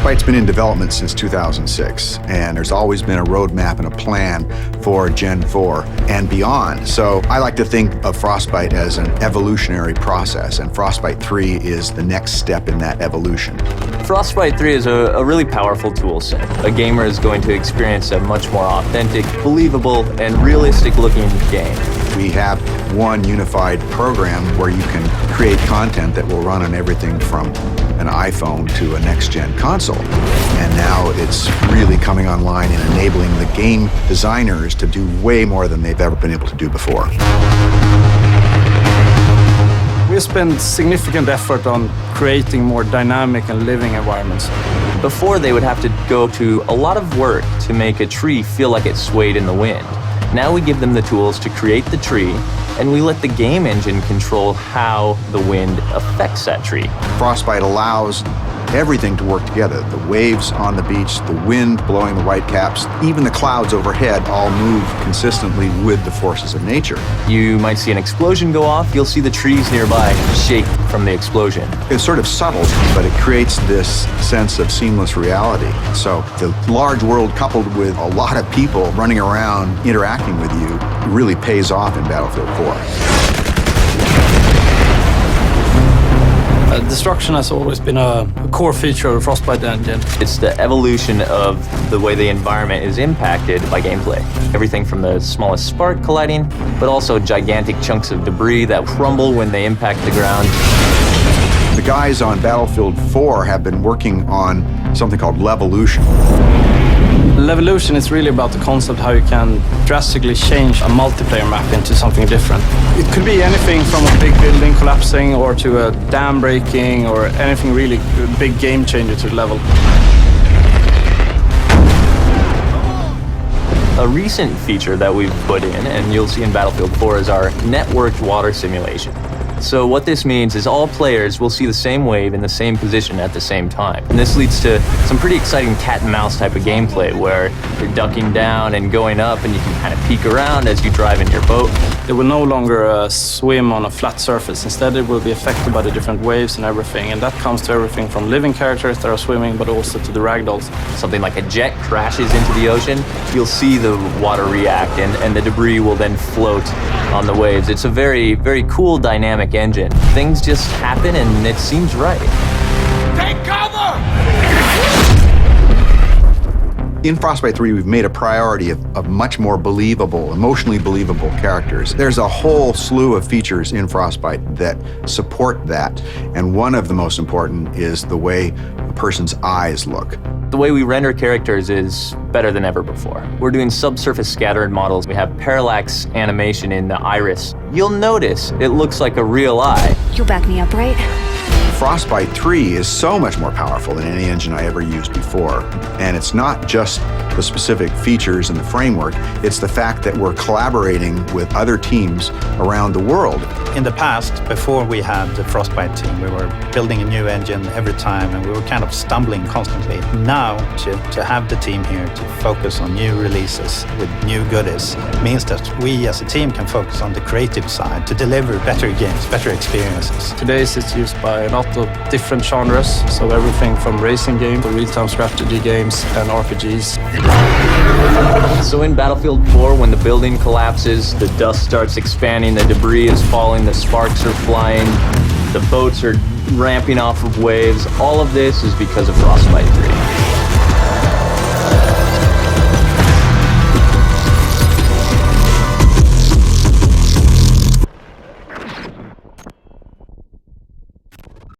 Frostbite's been in development since 2006, and there's always been a roadmap and a plan for Gen 4 and beyond. So I like to think of Frostbite as an evolutionary process, and Frostbite 3 is the next step in that evolution. Frostbite 3 is a really powerful tool set. A gamer is going to experience a much more authentic, believable, and realistic-looking game. We have one unified program where you can create content that will run on everything from an iPhone to a next-gen console. And now it's really coming online and enabling the game designers to do way more than they've ever been able to do before. We spend significant effort on creating more dynamic and living environments. Before, they would have to go to a lot of work to make a tree feel like it swayed in the wind. Now we give them the tools to create the tree, and we let the game engine control how the wind affects that tree. Frostbite allows everything to work together. The waves on the beach, the wind blowing the whitecaps, even the clouds overhead all move consistently with the forces of nature. You might see an explosion go off, you'll see the trees nearby shake from the explosion. It's sort of subtle, but it creates this sense of seamless reality. So the large world coupled with a lot of people running around interacting with you really pays off in Battlefield 4. Destruction has always been a core feature of the Frostbite engine. It's the evolution of the way the environment is impacted by gameplay. Everything from the smallest spark colliding, but also gigantic chunks of debris that crumble when they impact the ground. The guys on Battlefield 4 have been working on something called Levolution. Levolution is really about the concept how you can drastically change a multiplayer map into something different. It could be anything from a big building collapsing or to a dam breaking or anything really big game changer to the level. A recent feature that we've put in, and you'll see in Battlefield 4, is our networked water simulation. So what this means is all players will see the same wave in the same position at the same time. And this leads to some pretty exciting cat and mouse type of gameplay where you're ducking down and going up and you can kind of peek around as you drive in your boat. It will no longer swim on a flat surface. Instead, it will be affected by the different waves and everything. And that comes to everything from living characters that are swimming, but also to the ragdolls. Something like a jet crashes into the ocean, you'll see the water react and the debris will then float on the waves. It's a very, very cool dynamic engine. Things just happen and it seems right. Take cover! In Frostbite 3, we've made a priority of much more believable, emotionally believable characters. There's a whole slew of features in Frostbite that support that, and one of the most important is the way a person's eyes look. The way we render characters is better than ever before. We're doing subsurface scattered models. We have parallax animation in the iris. You'll notice it looks like a real eye. You'll back me up, right? Frostbite 3 is so much more powerful than any engine I ever used before. And it's not just the specific features and the framework, it's the fact that we're collaborating with other teams around the world. In the past, before we had the Frostbite team, we were building a new engine every time and we were kind of stumbling constantly. Now, to have the team here to focus on new releases with new goodies means that we as a team can focus on the creative side to deliver better games, better experiences. Today it's used by a lot of different genres, so everything from racing games to real-time strategy games and RPGs. So in Battlefield 4, when the building collapses, the dust starts expanding, the debris is falling, the sparks are flying, the boats are ramping off of waves, all of this is because of Frostbite 3.